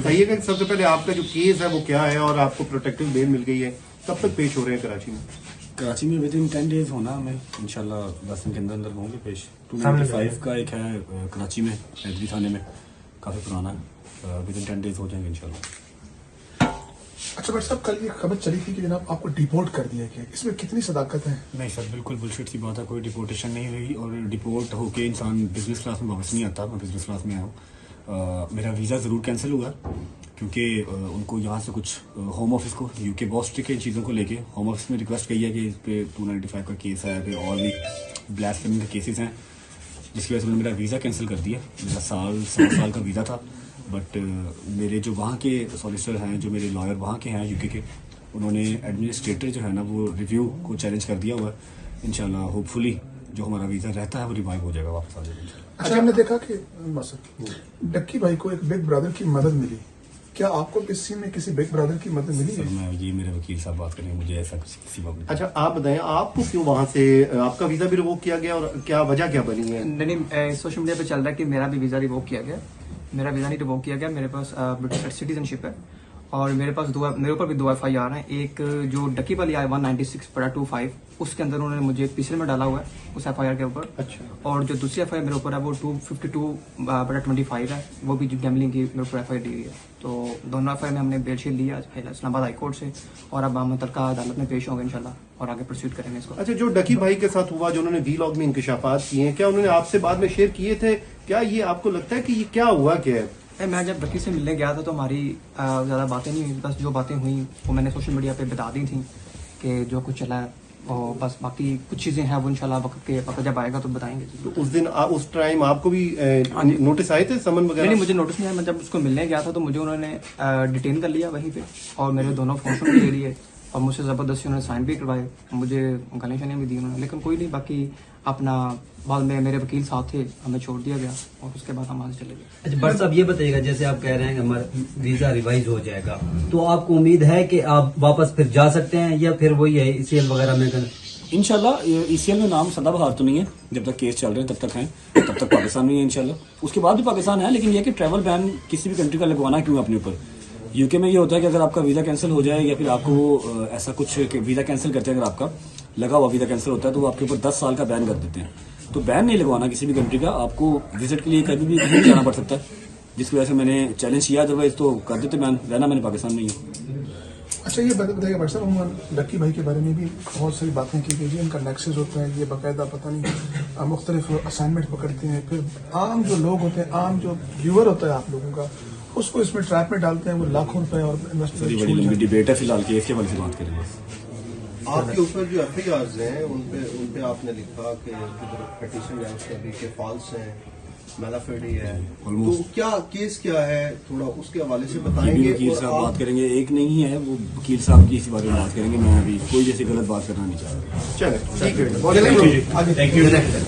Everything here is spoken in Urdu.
بتائیے کہ سب سے پہلے آپ کا جو کیس ہے وہ کیا ہے اور آپ کو پروٹیکٹیو بیل مل گئی ہے، کب تک پیش ہو رہے ہیں کراچی میں؟ کراچی میں ودن 10 days ہونا ہمیں انشاءاللہ 10 دن کے اندر اندر ہوں گے پیش. 295 کا ایک ہے کراچی میں حیدری تھانے میں، کافی پرانا ہے، ودن 10 days ہو جائیں گے انشاءاللہ. اچھا بٹ صاحب کل یہ خبر چلی تھی کہ جناب آپ کو ڈیپورٹ کر دیا گیا، اس میں کتنی صداقت ہے؟ نہیں سر، بالکل بلشٹ سی بات ہے، کوئی ڈیپورٹیشن نہیں ہوئی اور ڈیپورٹ ہو کے انسان بزنس کلاس میں واپس نہیں آتا. میں بزنس کلاس میں آیا ہوں. میرا ویزا ضرور کینسل ہوا کیونکہ ان کو یہاں سے کچھ ہوم آفس کو یو کے بوسٹ کے چیزوں کو لے کے ہوم آفس میں ریکویسٹ کی ہے کہ اس پہ 295 کا کیس ہے، پہ اور بھی بلیسفیمی کے کیسز ہیں، جس کی وجہ سے انہوں نے میرا ویزا کینسل کر دیا. میرا سال کا ویزا تھا، بٹ میرے جو وہاں کے سالیسیٹر ہیں، جو میرے لائر وہاں کے ہیں یو کے، انہوں نے ایڈمنسٹریٹر جو ہے نا وہ ریویو کو چیلنج کر دیا ہوا ہے. انشاءاللہ ہوپ فلی جو ہمارا ویزا رہتا ہے وہ ریوائیو ہو جائے گا، واپس آ جائے گا. اچھا ہم نے دیکھا کہ ڈکی بھائی کو ایک بگ برادر کی مدد ملی، کیا آپ کو کسی میں کسی بگ برادر کی مدد ملی ہے؟ سر میں یہ میرے وکیل صاحب بات کریں گے، مجھے ایسا کسی بات نہیں. اچھا آپ بتائیں آپ کو کیوں وہاں سے آپ کا ویزا بھی ریووک کیا گیا اور کیا وجہ کیا بنی ہے؟ نہیں، سوشل میڈیا پہ چل رہا ہے کہ میرا بھی ویزا ریووک کیا گیا. میرا ویزا نہیں ریووک کیا گیا، میرے پاس برٹش سٹیزن شپ ہے اور میرے پاس میرے اوپر بھی 2 FIR ہیں. ایک جو ڈکی والی آئی 196/25 اس کے اندر انہوں نے مجھے تیسرے میں ڈالا ہوا ہے اس FIR کے اوپر. اچھا. اور اور جو دوسری FIR میرے اوپر ہے وہ 252/25 ہے، وہ بھی جو گیملنگ کی میرے اوپر FIR دی ہوئی ہے. تو دونوں FIR میں ہم نے بیل شیل لی آج اسلام آباد ہائی کورٹ سے اور اب ہم متعلقہ عدالت میں پیش ہوں گے انشاءاللہ اور آگے پرسیوٹ کریں گے اس کو. اچھا جو ڈکی بھائی کے ساتھ ہوا، جو انہوں نے وی لاگ میں انکشافات کیے ہیں، کیا انہوں نے آپ سے بعد میں شیئر کیے تھے؟ کیا یہ آپ کو لگتا ہے کہ یہ کیا ہوا کیا ہے؟ میں جب ڈکی سے ملنے گیا تھا تو ہماری زیادہ باتیں نہیں ہوئی، بس جو باتیں ہوئیں وہ میں نے سوشل میڈیا پہ بتا دی تھیں کہ جو کچھ چلا ہے، اور بس باقی کچھ چیزیں ہیں وہ انشاءاللہ وقت جب آئے گا تو بتائیں گے. تو اس دن اس ٹائم آپ کو بھی نوٹس آئے تھے، سمن وغیرہ؟ نہیں، مجھے نوٹس نہیں آیا. میں جب اس کو ملنے گیا تھا تو مجھے انہوں نے ڈیٹین کر لیا وہیں پہ اور میرے دونوں فون بھی لے لیے اور مجھ سے زبردستی انہوں نے سائن بھی کروائے، مجھے گالیاں شالیاں بھی دی انہوں نے. لیکن کوئی نہیں، باقی اپنا بعد میں میرے وکیل ساتھ تھے، ہمیں چھوڑ دیا گیا اور اس کے بعد ہم وہاں سے چلے گئے. اچھا بٹ صاحب یہ بتائیے گا، جیسے آپ کہہ رہے ہیں کہ ہمارا ویزا ریوائز ہو جائے گا، تو آپ کو امید ہے کہ آپ واپس پھر جا سکتے ہیں یا پھر وہی ہے ECL وغیرہ میں کریں؟ انشاءاللہ ECL میں نام سدا بہار تو نہیں ہے، جب تک کیس چل رہے ہیں تب تک ہیں، تب تک پاکستان میں ہے انشاءاللہ. اس کے بعد بھی پاکستان ہے، لیکن یہ کہ ٹریول بین کسی بھی کنٹری کا لگوانا کیوں اپنے اوپر. یو کے میں یہ ہوتا ہے کہ اگر آپ کا ویزا کینسل ہو جائے یا پھر آپ کو ایسا کچھ ویزا کینسل کرتے ہیں، اگر آپ کا لگا ہوا ویزا کینسل ہوتا ہے تو وہ آپ کے اوپر 10 سال کا بین کر دیتے ہیں. تو بین نہیں لگوانا کسی بھی کنٹری کا، آپ کو وزٹ کے لیے کبھی بھی کہیں جانا پڑ سکتا ہے، جس کی وجہ سے میں نے چیلنج کیا. ادروائز تو کر دیتے بین، رہنا میں نے پاکستان میں ہی ہوں. اچھا یہ بتائیے بھائی صاحب، ڈکی بھائی کے بارے میں بھی بہت ساری باتیں کی گئی، ان کا نیکسس ہوتا ہے، یہ باقاعدہ پتہ نہیں مختلف اسائنمنٹ پکڑتے ہیں، پھر عام جو لوگ ہوتے ہیں، عام جو ویور ہوتا ہے آپ لوگوں کا، اس کو اس میں ٹریپ میں ڈالتے ہیں، وہ لاکھوں روپے اور بڑی لمبی ڈیبیٹ ہے فی الحال کیس کے بارے سے بات کریں گے. آپ کے اوپر جو FIRs ہیں ان پہ آپ نے لکھا کہ پٹیشن ہے اس کا بھی کہ فالس ہیں، میلافیڈی ہے، تو کیا کیس کیا ہے تھوڑا اس کے حوالے سے بتائیں گے. وکیل صاحب بات کریں گے، ایک نہیں ہے وہ وکیل صاحب کی اسی بارے میں بات کریں گے. میں ابھی کوئی جیسی غلط بات کرنا نہیں چاہ رہا. چلیں ٹھیک ہے.